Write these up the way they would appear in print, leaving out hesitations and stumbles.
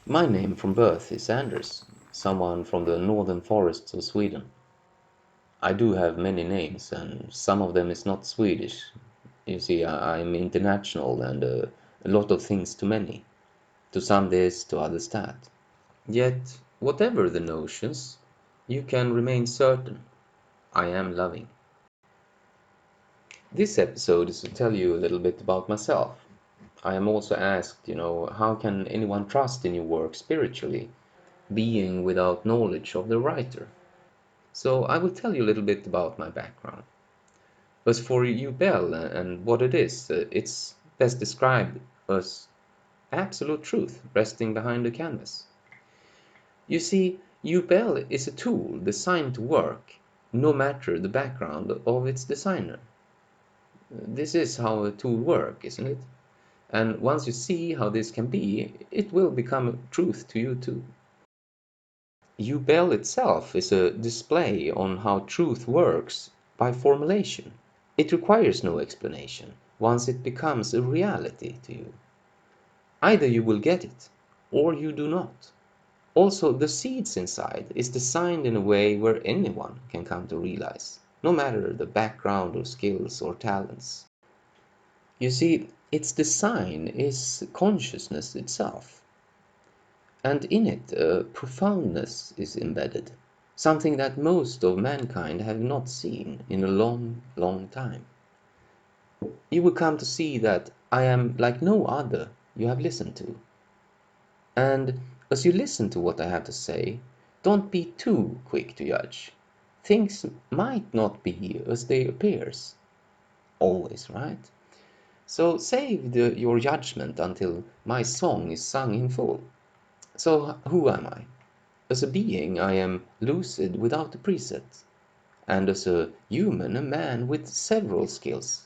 My name from birth is Anders, someone from the northern forests of Sweden. I do have many names, and some of them is not Swedish. You see, I'm international and a lot of things to many. To some this, to others that. Yet, whatever the notions, you can remain certain I am loving. This episode is to tell you a little bit about myself. I am also asked, how can anyone trust in your work spiritually, being without knowledge of the writer? So I will tell you a little bit about my background. As for UPL and what it is, it's best described as absolute truth resting behind the canvas. You see, UPL is a tool designed to work no matter the background of its designer. This is how a tool works, isn't it? And once you see how this can be, it will become truth to you too. UPL itself is a display on how truth works by formulation. It requires no explanation once it becomes a reality to you. Either you will get it or you do not. Also, the seeds inside is designed in a way where anyone can come to realize, no matter the background or skills or talents. You see, its design is consciousness itself, and in it a profoundness is embedded, something that most of mankind have not seen in a long, long time. You will come to see that I am like no other you have listened to. And as you listen to what I have to say, don't be too quick to judge. Things might not be as they appears. Always, right? So save your judgment until my song is sung in full. So who am I? As a being, I am lucid without a preset. And as a human, a man with several skills.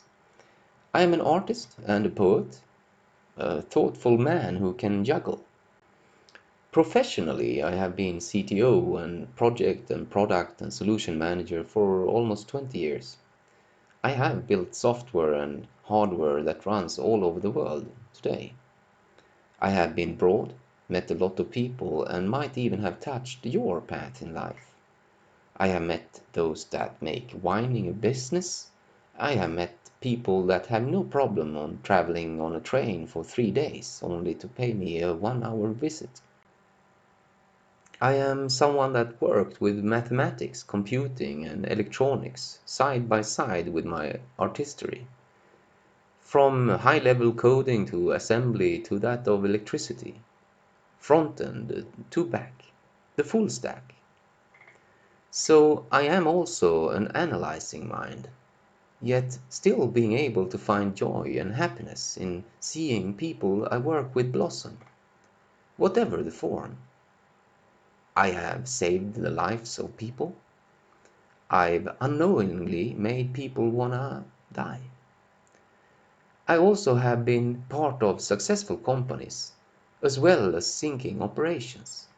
I am an artist and a poet, a thoughtful man who can juggle. Professionally, I have been CTO and project and product and solution manager for almost 20 years. I have built software and hardware that runs all over the world today. I have been broad, met a lot of people, and might even have touched your path in life. I have met those that make whining a business. I have met people that have no problem on traveling on a train for 3 days only to pay me a 1 hour visit. I am someone that worked with mathematics, computing, and electronics side by side with my artistry. From high-level coding to assembly to that of electricity, front-end to back, the full stack. So I am also an analyzing mind, yet still being able to find joy and happiness in seeing people I work with blossom, whatever the form. I have saved the lives of people. I've unknowingly made people wanna die. I also have been part of successful companies, as well as sinking operations.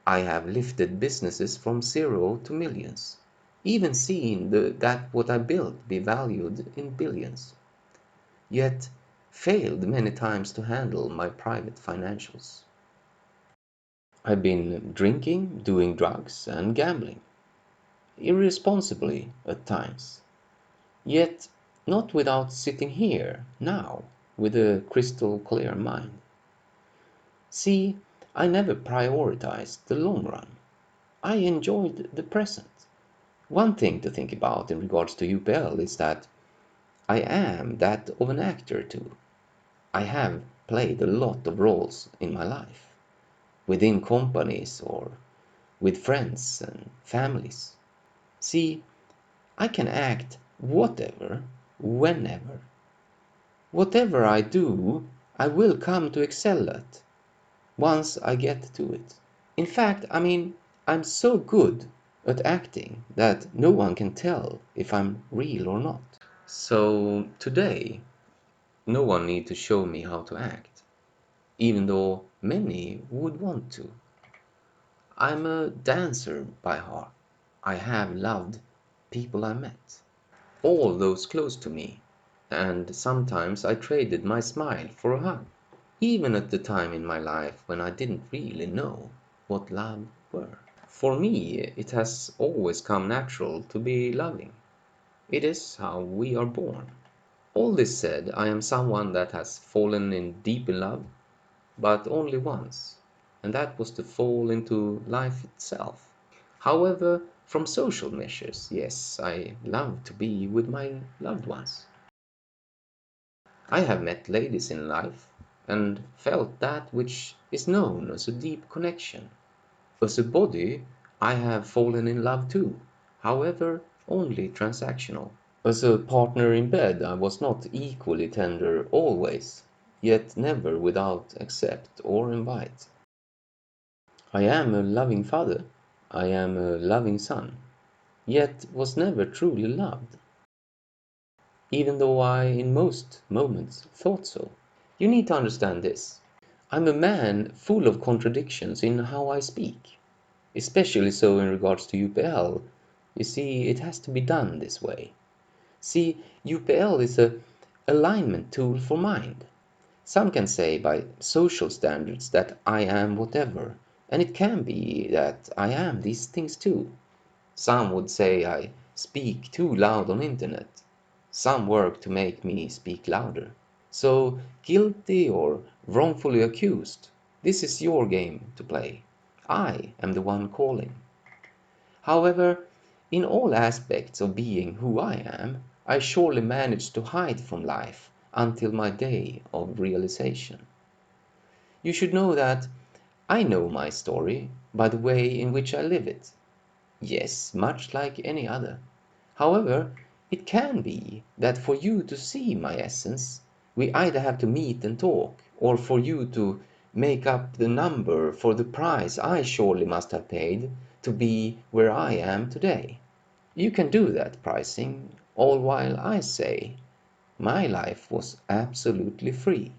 I have lifted businesses from zero to millions, even seen that what I built be valued in billions, yet failed many times to handle my private financials. I've been drinking, doing drugs, and gambling, irresponsibly at times. Yet not without sitting here, now, with a crystal clear mind. See, I never prioritized the long run. I enjoyed the present. One thing to think about in regards to UPL is that I am that of an actor too. I have played a lot of roles in my life, within companies or with friends and families. See, I can act whatever, whenever. Whatever I do, I will come to excel at once I get to it. In fact, I'm so good at acting that no one can tell if I'm real or not. So today, no one need to show me how to act, even though many would want to. I'm a dancer by heart. I have loved people I met, all those close to me, and sometimes I traded my smile for a hug. even at the time in my life when I didn't really know what love were. For me, it has always come natural to be loving. It is how we are born. All this said, I am someone that has fallen in deep in love, but only once, and that was to fall into life itself. However, from social measures, yes, I love to be with my loved ones. I have met ladies in life and felt that which is known as a deep connection. As a body, I have fallen in love too, however, only transactional. As a partner in bed, I was not equally tender always, yet never without accept or invite. I am a loving father, I am a loving son, yet was never truly loved, even though I in most moments thought so. You need to understand this. I'm a man full of contradictions in how I speak, especially so in regards to UPL. You see, it has to be done this way. See, UPL is a alignment tool for mind. Some can say by social standards that I am whatever, and it can be that I am these things too. Some would say I speak too loud on internet. Some work to make me speak louder. So, guilty or wrongfully accused, this is your game to play. I am the one calling. However, in all aspects of being who I am, I surely managed to hide from life until my day of realization. You should know that I know my story by the way in which I live it. Yes, much like any other. However, it can be that for you to see my essence, we either have to meet and talk, or for you to make up the number for the price I surely must have paid to be where I am today. You can do that pricing, all while I say my life was absolutely free,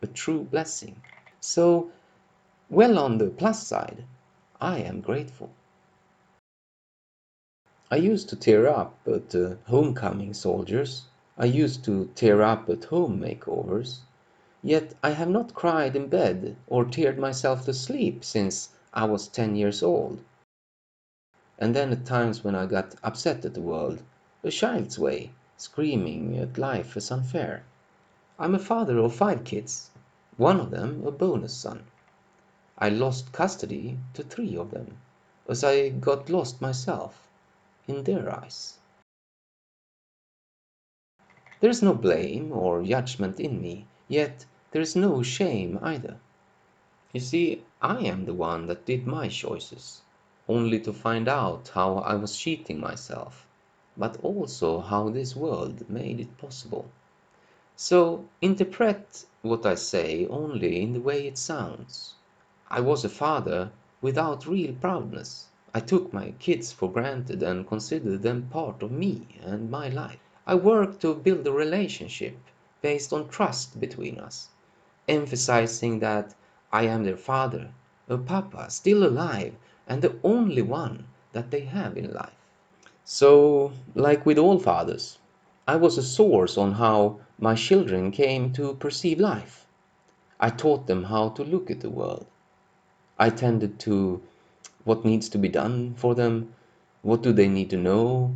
a true blessing. So, well, on the plus side, I am grateful. I used to tear up at homecoming soldiers. I used to tear up at home makeovers. Yet I have not cried in bed or teared myself to sleep since I was 10 years old. And then at times when I got upset at the world, a child's way, screaming at life as unfair. I'm a father of 5 kids, one of them a bonus son. I lost custody to 3 of them, as I got lost myself in their eyes. There is no blame or judgment in me, yet there is no shame either. You see, I am the one that did my choices, only to find out how I was cheating myself, but also how this world made it possible. So interpret what I say only in the way it sounds. I was a father without real proudness. I took my kids for granted and considered them part of me and my life. I worked to build a relationship based on trust between us, emphasizing that I am their father, a papa still alive and the only one that they have in life. So, like with all fathers, I was a source on how my children came to perceive life. I taught them how to look at the world. I tended to what needs to be done for them, what do they need to know,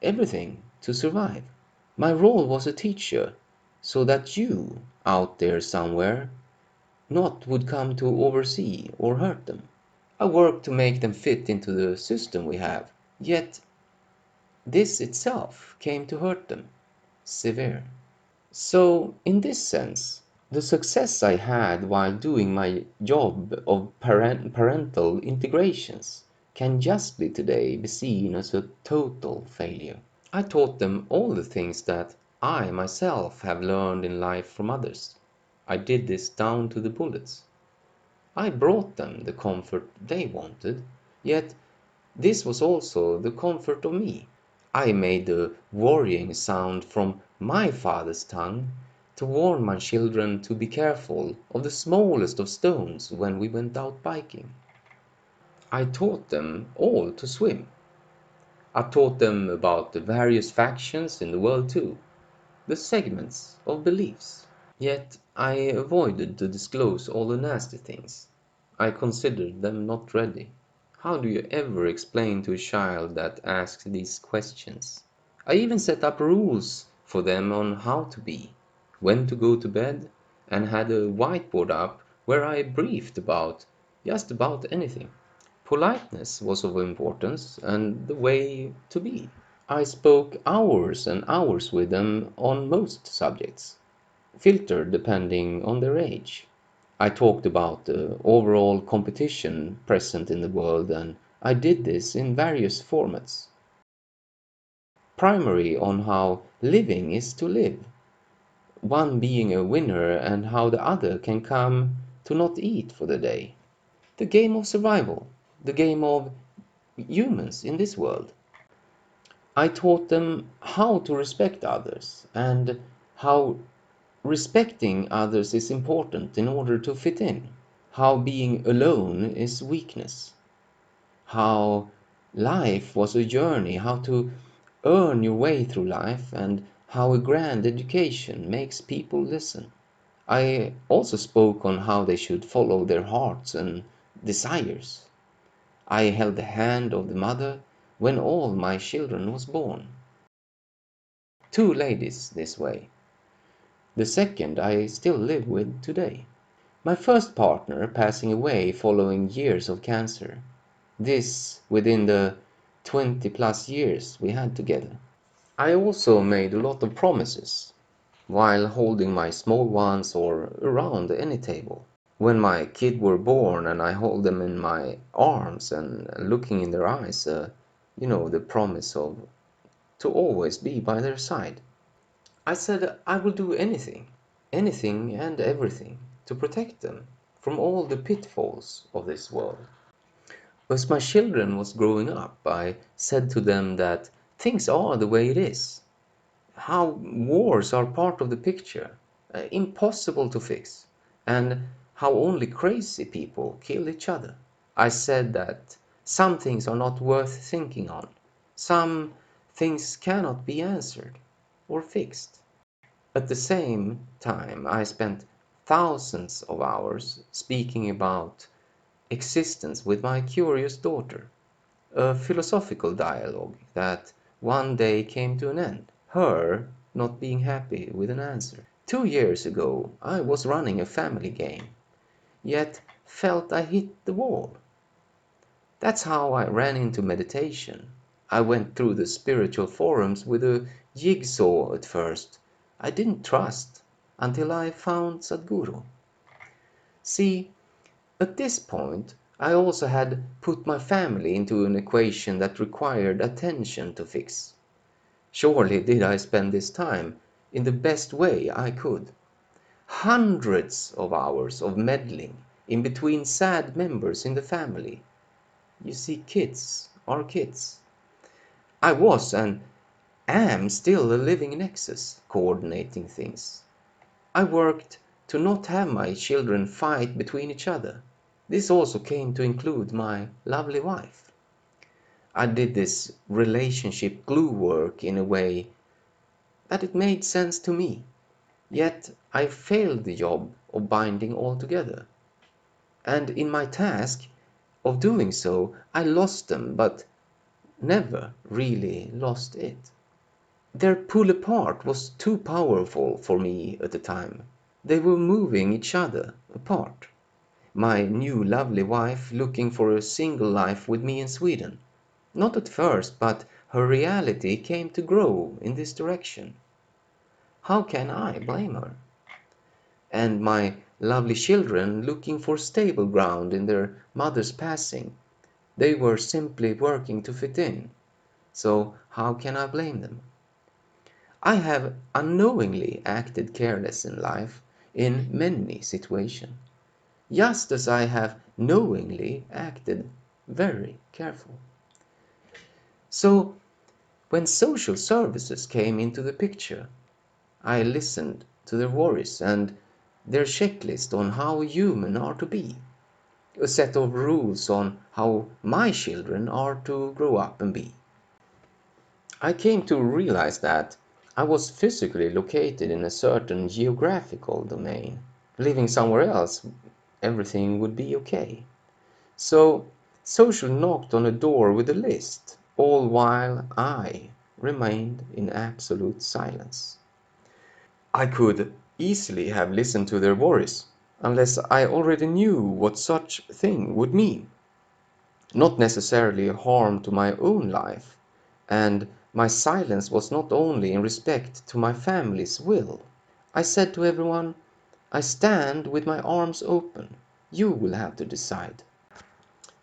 everything to survive. My role was a teacher, so that you, out there somewhere, not would come to oversee or hurt them. I worked to make them fit into the system we have, yet this itself came to hurt them, severe. So, in this sense, the success I had while doing my job of parental integrations can justly today be seen as a total failure. I taught them all the things that I myself have learned in life from others. I did this down to the bullets. I brought them the comfort they wanted, yet this was also the comfort of me. I made the worrying sound from my father's tongue to warn my children to be careful of the smallest of stones when we went out biking. I taught them all to swim. I taught them about the various factions in the world too, the segments of beliefs. Yet I avoided to disclose all the nasty things. I considered them not ready. How do you ever explain to a child that asks these questions? I even set up rules for them on how to be, when to go to bed, and had a whiteboard up where I briefed about just about anything. Politeness was of importance and the way to be. I spoke hours and hours with them on most subjects, filtered depending on their age. I talked about the overall competition present in the world, and I did this in various formats. Primary on how living is to live, one being a winner and how the other can come to not eat for the day. The game of survival, the game of humans in this world. I taught them how to respect others and how respecting others is important in order to fit in, how being alone is weakness, how life was a journey, how to earn your way through life, and how a grand education makes people listen. I also spoke on how they should follow their hearts and desires. I held the hand of the mother when all my children was born. Two ladies this way. The second I still live with today. My first partner passing away following years of cancer. This within the 20 plus years we had together. I also made a lot of promises while holding my small ones or around any table. When my kid were born and I hold them in my arms and looking in their eyes, the promise of to always be by their side. I said I will do anything, anything and everything to protect them from all the pitfalls of this world. As my children was growing up, I said to them that things are the way it is. How wars are part of the picture, impossible to fix, and how only crazy people kill each other. I said that some things are not worth thinking on, some things cannot be answered or fixed. At the same time, I spent thousands of hours speaking about existence with my curious daughter, a philosophical dialogue that one day came to an end, her not being happy with an answer. 2 years ago, I was running a family game, yet felt I hit the wall. That's how I ran into meditation. I went through the spiritual forums with a jigsaw at first. I didn't trust until I found Sadhguru. See, at this point, I also had put my family into an equation that required attention to fix. Surely did I spend this time in the best way I could. Hundreds of hours of meddling in between sad members in the family. You see, kids are kids. I was and am still a living nexus, coordinating things. I worked to not have my children fight between each other. This also came to include my lovely wife. I did this relationship glue work in a way that it made sense to me. Yet I failed the job of binding all together. And in my task of doing so, I lost them, but never really lost it. Their pull apart was too powerful for me at the time. They were moving each other apart. My new lovely wife looking for a single life with me in Sweden. Not at first, but her reality came to grow in this direction. How can I blame her? And my lovely children looking for stable ground in their mother's passing. They were simply working to fit in. So how can I blame them? I have unknowingly acted careless in life in many situations, just as I have knowingly acted very careful. So when social services came into the picture, I listened to their worries and their checklist on how human are to be, a set of rules on how my children are to grow up and be. I came to realize that I was physically located in a certain geographical domain. Living somewhere else, everything would be okay. So, social knocked on a door with a list, all while I remained in absolute silence. I could easily have listened to their worries, unless I already knew what such thing would mean. Not necessarily harm to my own life, and my silence was not only in respect to my family's will. I said to everyone, I stand with my arms open. You will have to decide.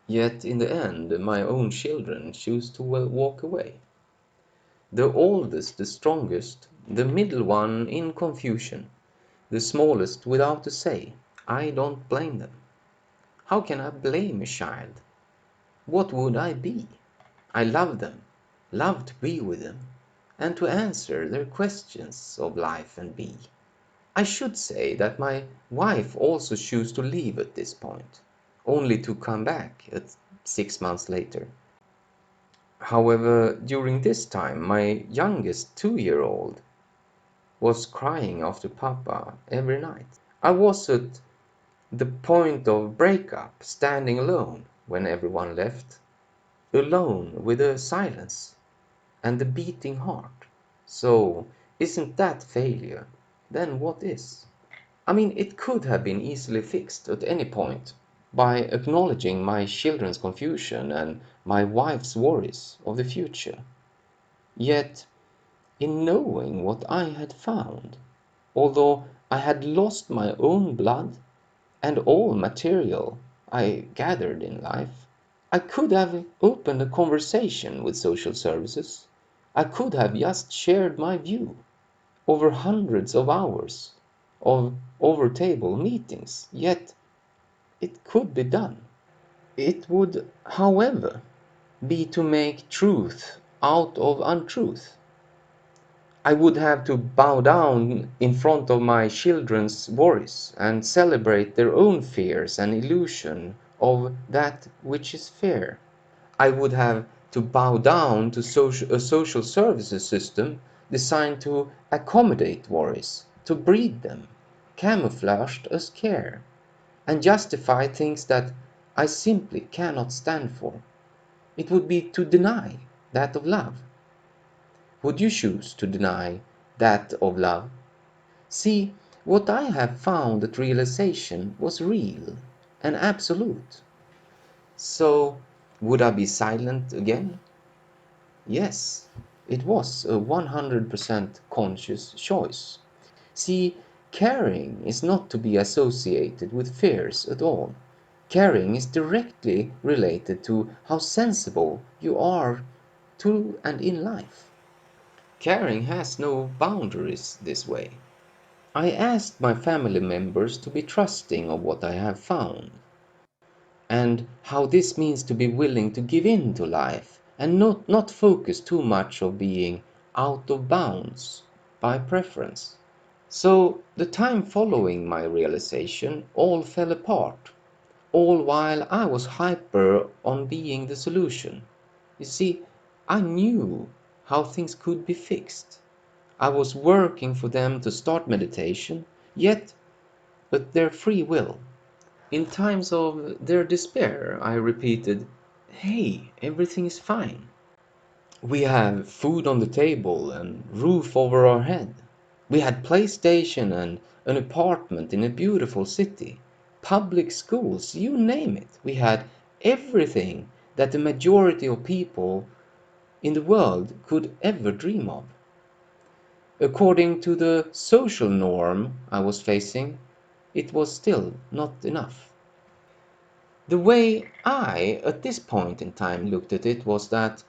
Yet in the end, my own children choose to walk away. The oldest, the strongest, the middle one in confusion, the smallest without a say. I don't blame them. How can I blame a child? What would I be? I love them, love to be with them, and to answer their questions of life and be. I should say that my wife also chose to leave at this point, only to come back at 6 months later. However, during this time, my youngest 2-year-old was crying after Papa every night. I was at the point of breakup, standing alone when everyone left, alone with a silence and the beating heart. So, isn't that failure? Then what is? I mean, it could have been easily fixed at any point by acknowledging my children's confusion and my wife's worries of the future. Yet, in knowing what I had found, although I had lost my own blood and all material I gathered in life, I could have opened a conversation with social services. I could have just shared my view over hundreds of hours of over-table meetings, yet it could be done. It would, however, be to make truth out of untruth. I would have to bow down in front of my children's worries and celebrate their own fears and illusion of that which is fair. I would have to bow down to a social services system designed to accommodate worries, to breed them, camouflaged as care, and justify things that I simply cannot stand for. It would be to deny that of love. Would you choose to deny that of love? See, what I have found at realization was real and absolute. So, would I be silent again? Yes, it was a 100% conscious choice. See, caring is not to be associated with fears at all. Caring is directly related to how sensible you are to and in life. Caring has no boundaries this way. I asked my family members to be trusting of what I have found, and how this means to be willing to give in to life and not focus too much on being out of bounds by preference. So the time following my realization all fell apart, all while I was hyper on being the solution. You see, I knew how things could be fixed. I was working for them to start meditation, yet at their free will. In times of their despair, I repeated, hey, everything is fine. We have food on the table and roof over our head. We had PlayStation and an apartment in a beautiful city, public schools, you name it. We had everything that the majority of people in the world could ever dream of. According to the social norm I was facing, it was still not enough. The way I, at this point in time, looked at it was that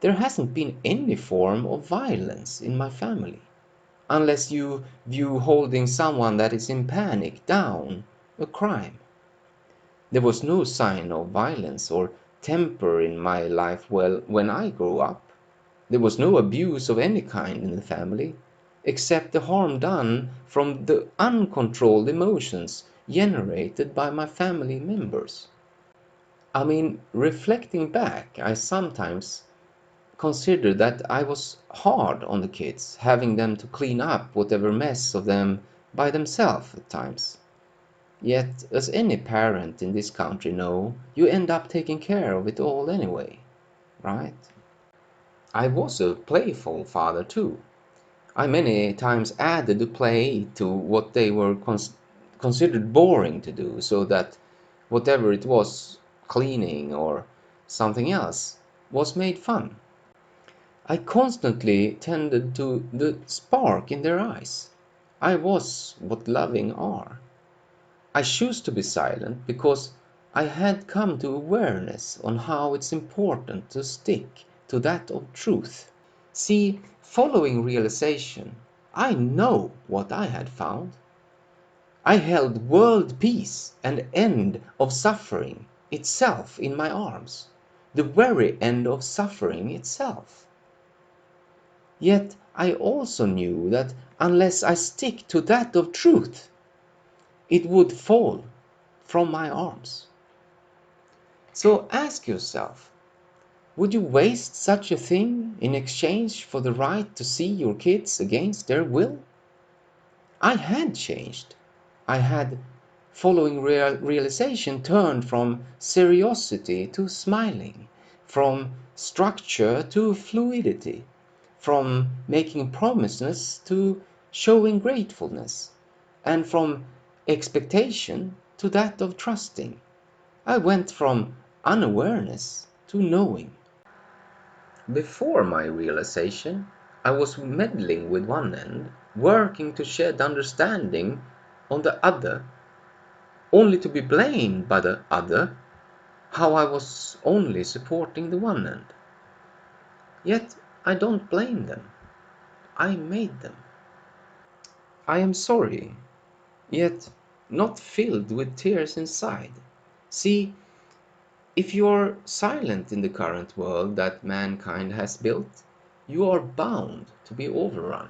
there hasn't been any form of violence in my family, unless you view holding someone that is in panic down a crime. There was no sign of violence or temper in my life when I grew up. There was no abuse of any kind in the family, except the harm done from the uncontrolled emotions generated by my family members. I mean, reflecting back, I sometimes considered that I was hard on the kids, having them to clean up whatever mess of them by themselves at times. Yet, as any parent in this country know, you end up taking care of it all anyway, right? I was a playful father too. I many times added the play to what they were considered boring to do, so that whatever it was, cleaning or something else, was made fun. I constantly tended to the spark in their eyes. I was what loving are. I choose to be silent because I had come to awareness on how it's important to stick to that of truth. See, following realization, I know what I had found. I held world peace and end of suffering itself in my arms, the very end of suffering itself. Yet I also knew that unless I stick to that of truth, it would fall from my arms. So ask yourself, would you waste such a thing in exchange for the right to see your kids against their will? I had changed. I had, following realization, turned from seriosity to smiling, from structure to fluidity, from making promises to showing gratefulness, and from expectation to that of trusting. I went from unawareness to knowing. Before my realization, I was meddling with one end, working to shed understanding on the other, only to be blamed by the other, how I was only supporting the one end. Yet I don't blame them. I made them. I am sorry, yet not filled with tears inside. See, if you are silent in the current world that mankind has built, you are bound to be overrun.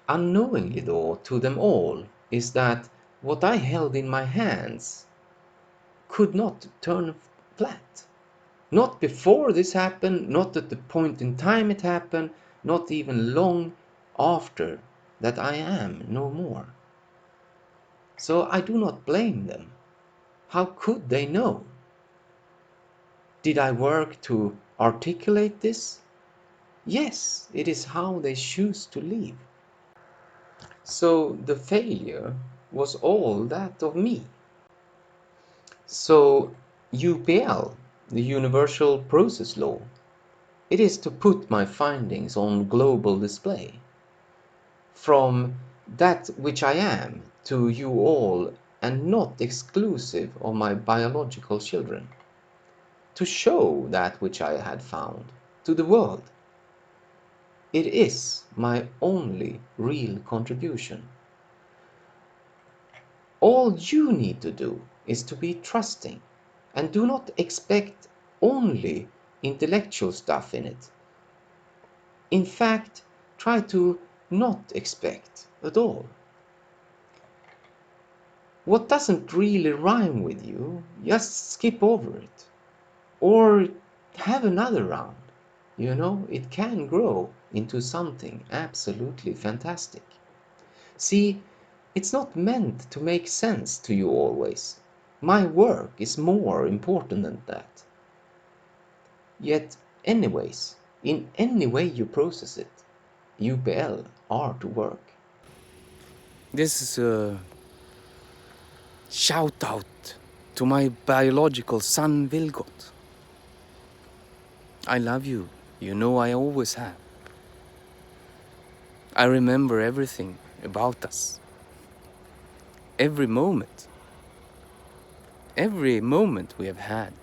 Unknowingly, though, to them all, is that what I held in my hands could not turn flat. Not before this happened, not at the point in time it happened, not even long after that I am no more. So I do not blame them. How could they know? Did I work to articulate this? Yes, it is how they choose to live. So the failure was all that of me. So UPL, the Universal Process Law, it is to put my findings on global display. From that which I am to you all, and not exclusive of my biological children. To show that which I had found to the world. It is my only real contribution. All you need to do is to be trusting, and do not expect only intellectual stuff in it. In fact, try to not expect at all. What doesn't really rhyme with you, just skip over it. Or have another round. It can grow into something absolutely fantastic. See, it's not meant to make sense to you always. My work is more important than that. Yet, anyways, in any way you process it, UPL are to work. This is a shout out to my biological son Vilgot. I love you. You know I always have. I remember everything about us. Every moment. Every moment we have had.